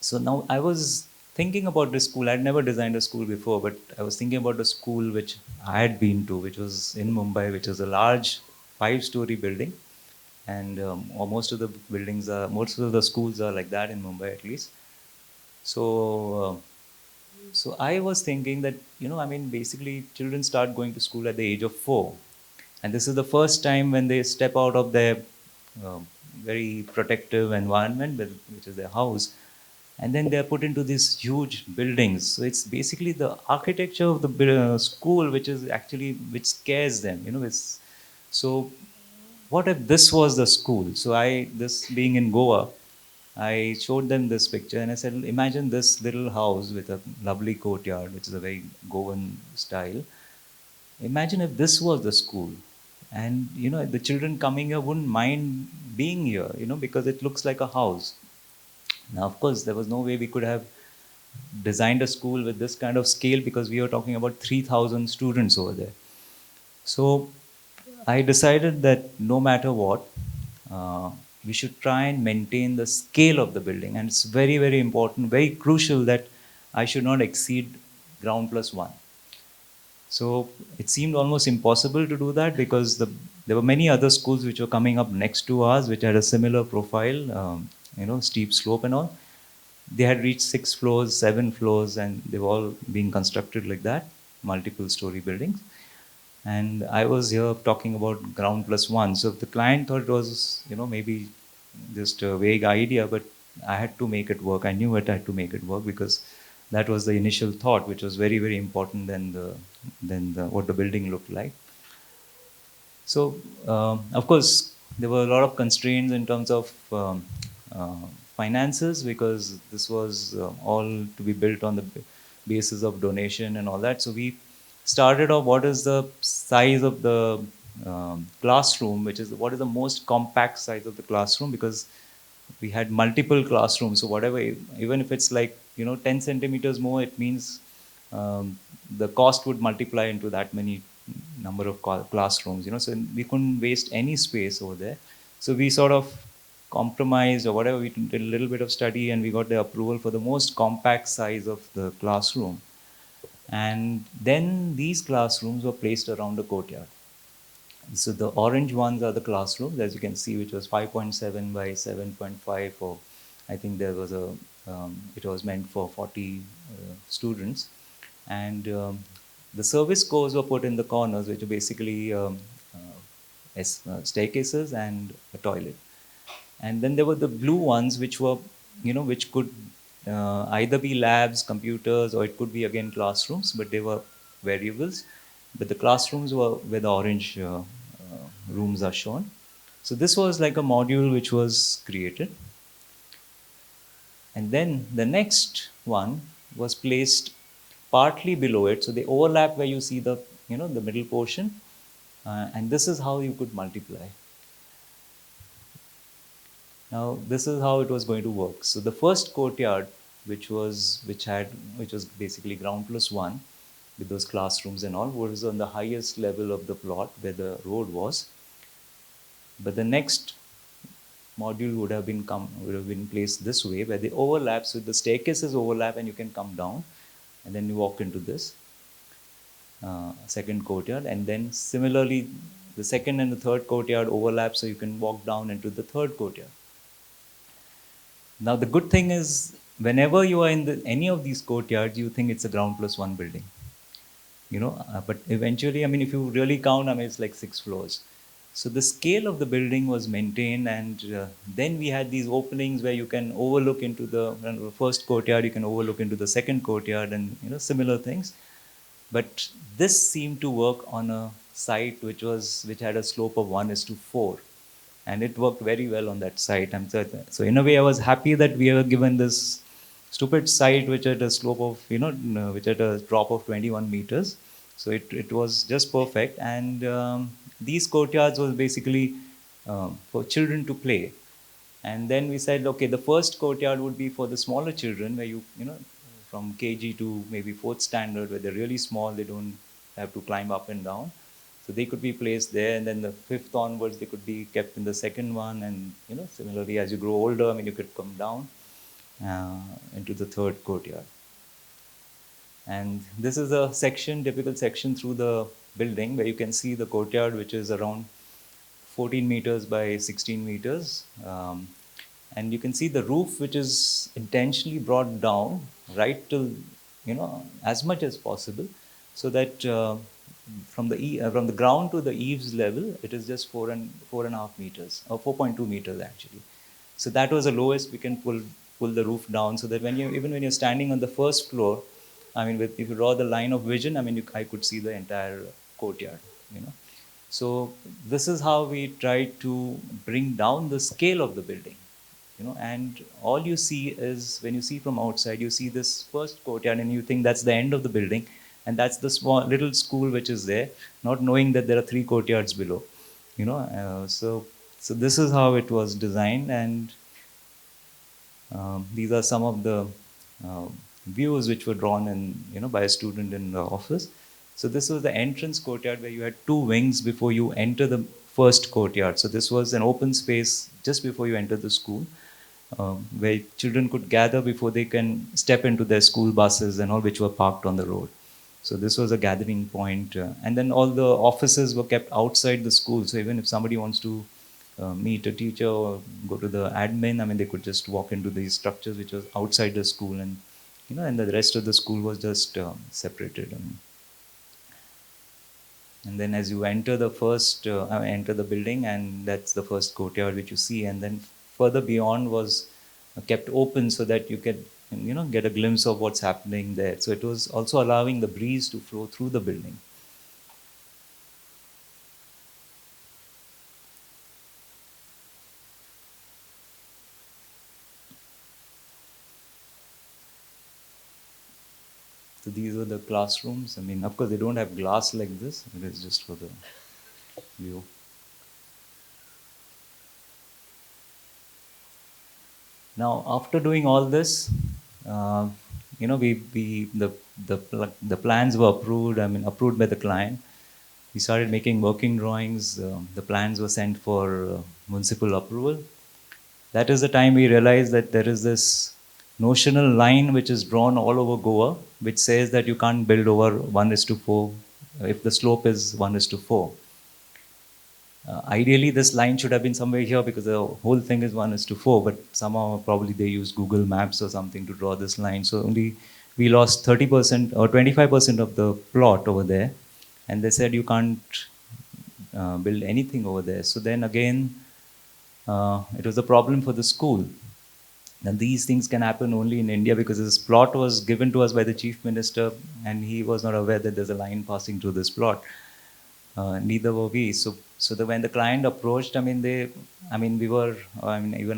So now I was thinking about this school. I'd never designed a school before, but I was thinking about a school which I had been to, which was in Mumbai, which is a large 5-story building, and most of the buildings are, most of the schools are like that in Mumbai at least. So I was thinking that, I mean, basically children start going to school at the age of 4. And this is the first time when they step out of their very protective environment, which is their house, and then they're put into these huge buildings. So it's basically the architecture of the school, which is actually, which scares them, so what if this was the school? So this being in Goa, I showed them this picture and I said, imagine this little house with a lovely courtyard, which is a very Goan style. Imagine if this was the school. And, the children coming here wouldn't mind being here, because it looks like a house. Now, of course, there was no way we could have designed a school with this kind of scale because we were talking about 3,000 students over there. So I decided that no matter what, we should try and maintain the scale of the building. And it's very, very important, very crucial that I should not exceed ground plus 1. So it seemed almost impossible to do that because there were many other schools which were coming up next to ours, which had a similar profile, steep slope and all. They had reached 6 floors, 7 floors, and they were all being constructed like that, multiple story buildings. And I was here talking about ground plus 1. So the client thought it was, maybe just a vague idea, but I had to make it work. I knew it, I had to make it work because that was the initial thought, which was very, very important than what the building looked like. So, of course, there were a lot of constraints in terms of finances because this was all to be built on the basis of donation and all that. So we started off what is the size of the classroom, which is what is the most compact size of the classroom, because we had multiple classrooms. So whatever, even if it's like 10 centimeters more, it means the cost would multiply into that many number of classrooms, so we couldn't waste any space over there. So we sort of compromised or whatever, we did a little bit of study and we got the approval for the most compact size of the classroom. And then these classrooms were placed around the courtyard. So the orange ones are the classrooms, as you can see, which was 5.7 by 7.5, or I think there was it was meant for 40 students. And the service cores were put in the corners, which are basically staircases and a toilet. And then there were the blue ones, which were, which could either be labs, computers, or it could be again classrooms, but they were variables. But the classrooms were where the orange rooms are shown. So this was like a module which was created. And then the next one was placed partly below it. So they overlap where you see the, the middle portion. And this is how you could multiply. Now, this is how it was going to work. So the first courtyard, which was basically ground plus one, with those classrooms and all, was on the highest level of the plot where the road was. But the next module would have been placed this way, where they overlap. So the staircases overlap, and you can come down, and then you walk into this second courtyard. And then similarly, the second and the third courtyard overlap, so you can walk down into the third courtyard. Now, the good thing is, whenever you are in any of these courtyards, you think it's a ground plus one building. But eventually, I mean, if you really count, I mean, it's like 6 floors. So the scale of the building was maintained, and then we had these openings where you can overlook into the first courtyard, you can overlook into the second courtyard, and similar things. But this seemed to work on a site which had a slope of 1:4. And it worked very well on that site. So in a way, I was happy that we were given this stupid site which had a slope of, which had a drop of 21 meters. So it was just perfect. And these courtyards was basically for children to play. And then we said, okay, the first courtyard would be for the smaller children, where from KG to maybe 4th standard, where they're really small, they don't have to climb up and down. So they could be placed there, and then the 5th onwards, they could be kept in the second one. And similarly, as you grow older, I mean, you could come down into the third courtyard. And this is a typical section through the building, where you can see the courtyard, which is around 14 meters by 16 meters. And you can see the roof, which is intentionally brought down right till, as much as possible, so that from the ground to the eaves level, it is just 4.5 meters, or 4.2 meters actually. So that was the lowest we can pull the roof down, so that even when you're standing on the first floor, I mean, if you draw the line of vision, I mean, I could see the entire courtyard. So this is how we tried to bring down the scale of the building. And all you see is, when you see from outside, you see this first courtyard, and you think that's the end of the building, and that's the small little school which is there, not knowing that there are 3 courtyards below. So this is how it was designed. And these are some of the views which were drawn by a student in the office. So this was the entrance courtyard, where you had 2 wings before you enter the first courtyard. So this was an open space just before you enter the school, where children could gather before they can step into their school buses and all, which were parked on the road. So this was a gathering point. And then all the offices were kept outside the school. So even if somebody wants to meet a teacher or go to the admin, I mean, they could just walk into these structures which was outside the school, and and the rest of the school was just separated. And then as you enter the building, and that's the first courtyard which you see, and then further beyond was kept open, so that you could get a glimpse of what's happening there. So it was also allowing the breeze to flow through the building. So these are the classrooms. I mean, of course, they don't have glass like this. It is just for the view. Now, after doing all this, the plans were approved. I mean, approved by the client. We started making working drawings. The plans were sent for municipal approval. That is the time we realized that there is this notional line which is drawn all over Goa, which says that you can't build over 1:4 if the slope is 1:4. Ideally, this line should have been somewhere here because the whole thing is 1:4, but somehow probably they used Google Maps or something to draw this line. So only we lost 30% or 25% of the plot over there. And they said you can't build anything over there. So then again, it was a problem for the school. And these things can happen only in India because this plot was given to us by the chief minister, and he was not aware that there's a line passing through this plot. Neither were we. When the client approached, even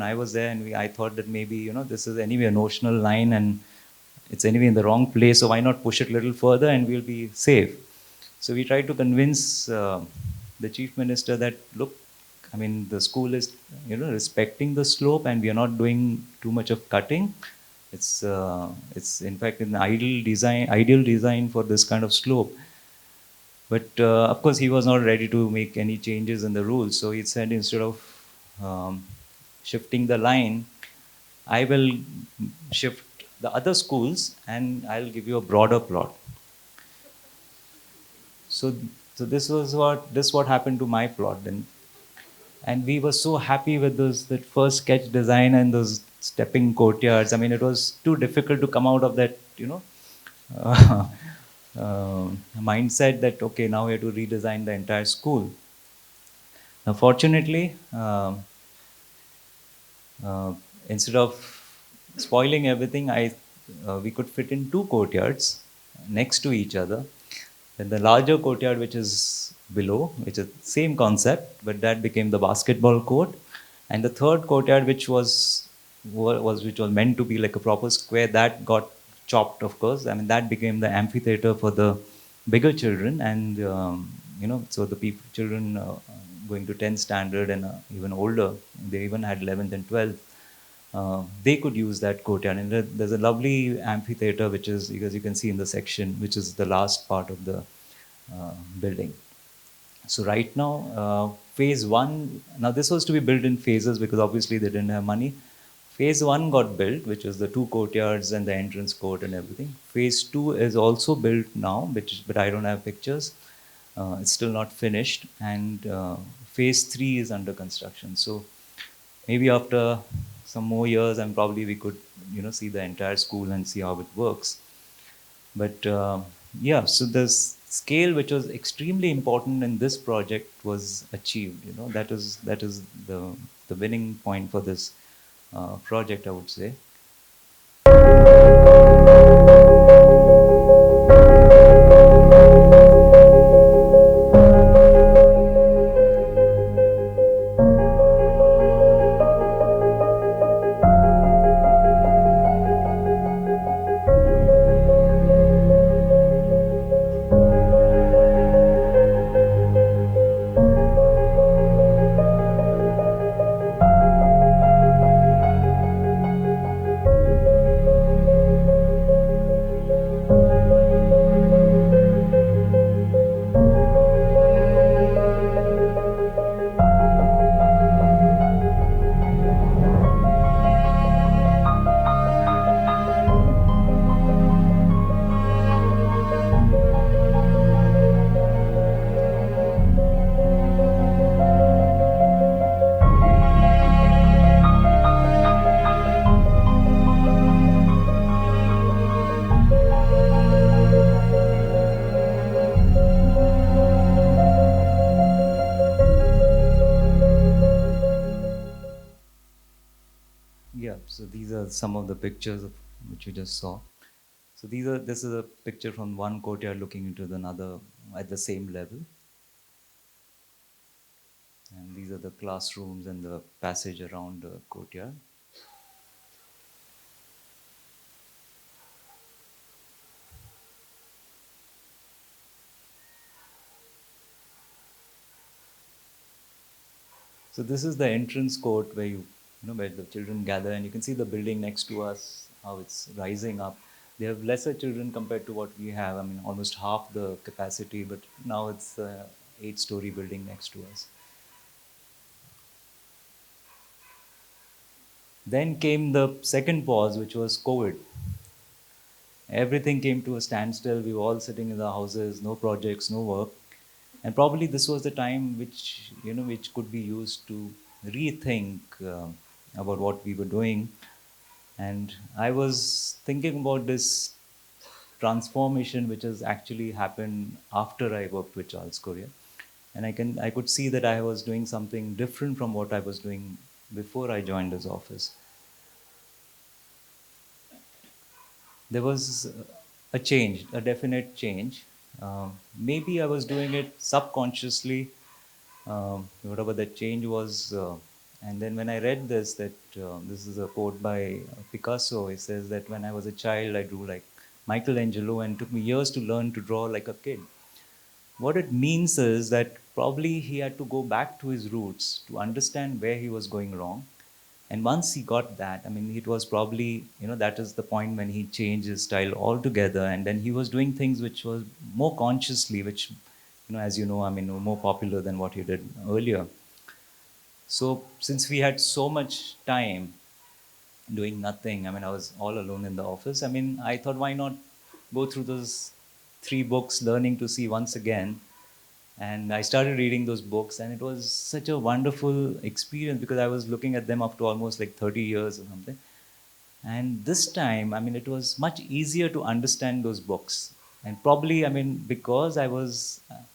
I was there, and I thought that maybe, this is anyway a notional line, and it's anyway in the wrong place, so why not push it a little further and we'll be safe. So we tried to convince the chief minister that, look, the school is, respecting the slope, and we are not doing too much of cutting. It's in fact an ideal design for this kind of slope. But of course, he was not ready to make any changes in the rules. So he said, instead of shifting the line, I will shift the other schools and I'll give you a broader plot. So this what happened to my plot then. And we were so happy with that first sketch design and those stepping courtyards. It was too difficult to come out of that, uh, mindset that, okay, now we have to redesign the entire school. Now, fortunately, instead of spoiling everything, we could fit in two courtyards next to each other. Then the larger courtyard, which is below, which is same concept, but that became the basketball court. And the third courtyard, which was meant to be like a proper square, that got chopped, of course. That became the amphitheater for the bigger children, and so the children going to 10th standard and even older, they even had 11th and 12th. They could use that courtyard. And there's a lovely amphitheater, which is, because you can see in the section, which is the last part of the building. So right now, phase one, now this was to be built in phases because obviously they didn't have money. Phase one got built, which was the two courtyards and the entrance court and everything. Phase two is also built now, but I don't have pictures. It's still not finished. And phase three is under construction. So maybe after some more years, and probably we could, see the entire school and see how it works. But yeah, so the scale which was extremely important in this project was achieved. That is the winning point for this project, I would say. Yeah, so these are some of the pictures of which you just saw. So this is a picture from one courtyard looking into another at the same level. And these are the classrooms and the passage around the courtyard. So this is the entrance court where where the children gather, and you can see the building next to us, how it's rising up. They have lesser children compared to what we have. I mean, almost half the capacity, but now it's a 8-story building next to us. Then came the second pause, which was COVID. Everything came to a standstill. We were all sitting in the houses, no projects, no work. And probably this was the time which, which could be used to rethink about what we were doing. And I was thinking about this transformation which has actually happened after I worked with Charles Correa. And I could see that I was doing something different from what I was doing before I joined his office. There was a change, a definite change. Maybe I was doing it subconsciously, whatever that change was. And then when I read this, that this is a quote by Picasso. It says that when I was a child, I drew like Michelangelo, and it took me years to learn to draw like a kid. What it means is that probably he had to go back to his roots to understand where he was going wrong. And once he got that, I mean, it was probably, that is the point when he changed his style altogether. And then he was doing things which was more consciously, which, as you know, I mean, more popular than what he did earlier. So since we had so much time doing nothing, I mean, I was all alone in the office. I mean, I thought, why not go through those 3 books, learning to see once again. And I started reading those books, and it was such a wonderful experience because I was looking at them after almost like 30 years or something. And this time, I mean, it was much easier to understand those books. And probably, I mean, because I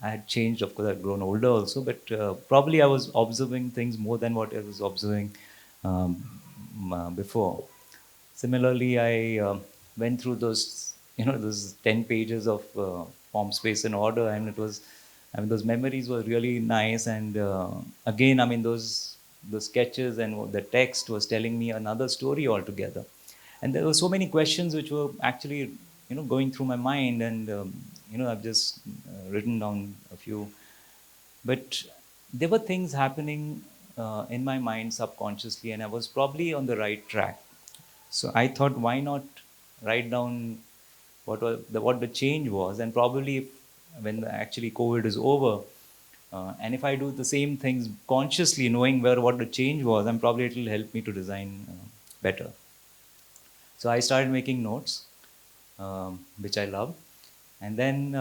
had changed, of course, I'd grown older also, but probably I was observing things more than what I was observing before. Similarly, I went through those 10 pages of form, space, and order, and I mean, those memories were really nice. And again, I mean, the sketches and the text was telling me another story altogether. And there were so many questions which were actually, going through my mind, and I've just written down a few. But there were things happening in my mind subconsciously, and I was probably on the right track. So I thought, why not write down what the change was, and probably when actually COVID is over, and if I do the same things consciously, knowing what the change was, then probably it will help me to design better. So I started making notes, which I love, and then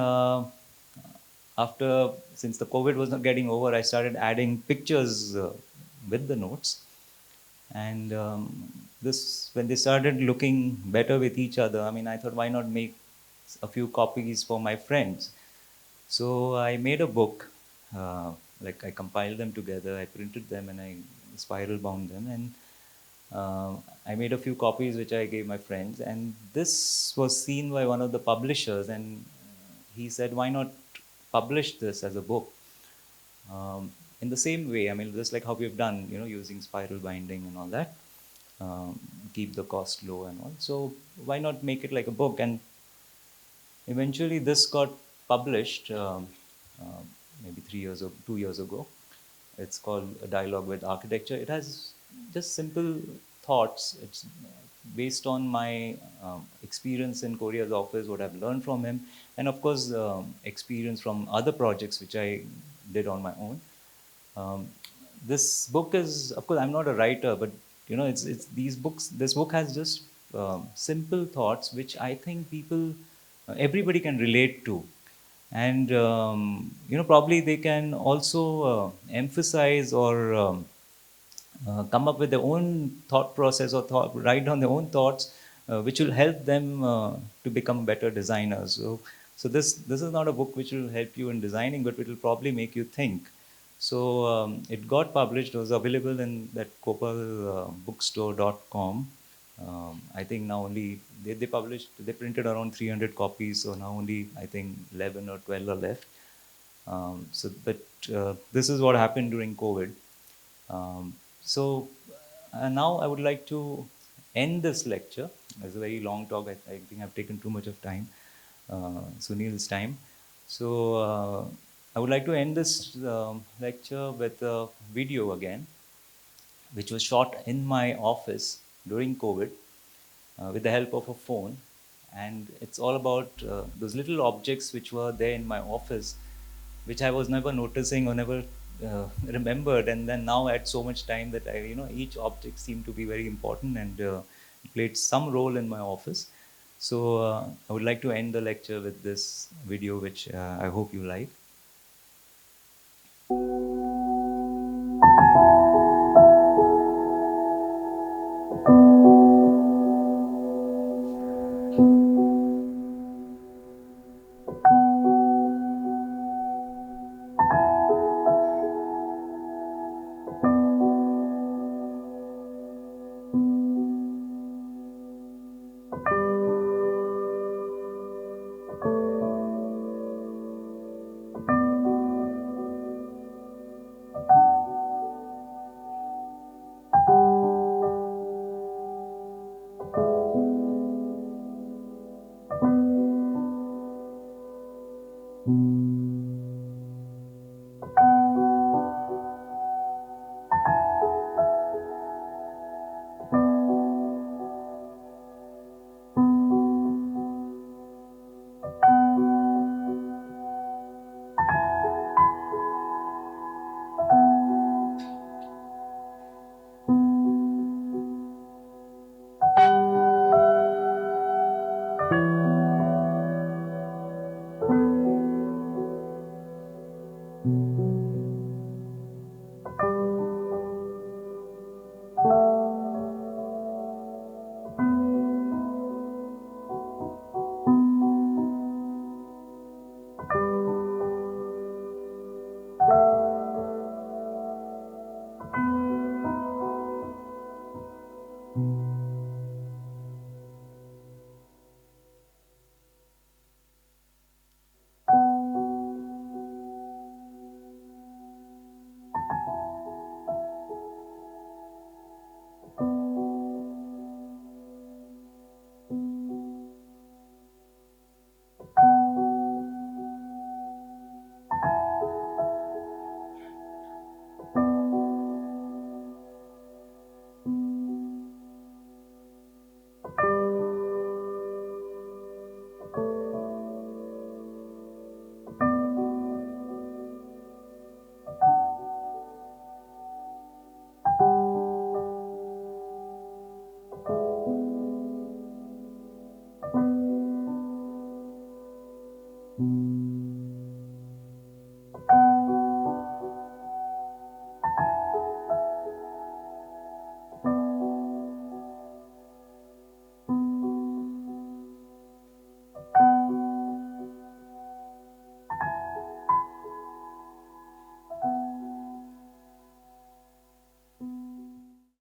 after since the COVID was not getting over, I started adding pictures with the notes. And this when they started looking better with each other, I mean, I thought, why not make a few copies for my friends? So I made a book, like I compiled them together, I printed them, and I spiral bound them, and I made a few copies which I gave my friends. And this was seen by one of the publishers, and he said, why not publish this as a book? In the same way, I mean, just like how we've done, using spiral binding and all that, keep the cost low and all. So why not make it like a book? And eventually, this got published uh, maybe 3 years or 2 years ago. It's called A Dialogue with Architecture. It has just simple thoughts. It's based on my experience in Korea's office, what I've learned from him, and of course, experience from other projects which I did on my own. Um, this book is, of course, I'm not a writer, but it's these books. This book has just simple thoughts which I think everybody can relate to, and probably they can also emphasize or come up with their own thought process, or write down their own thoughts, which will help them to become better designers. So this is not a book which will help you in designing, but it will probably make you think. So it got published. It was available in that kopalbookstore.com. I think now only they printed around 300 copies, so now only I think 11 or 12 are left. But this is what happened during COVID. So now I would like to end this lecture. It's a very long talk. I think I've taken too much of time, Sunil's time. So I would like to end this lecture with a video again, which was shot in my office during COVID with the help of a phone. and it's all about those little objects which were there in my office, which I was never noticing or never remembered, and then now at so much time that each object seemed to be very important and played some role in my office. So I would like to end the lecture with this video, which I hope you like.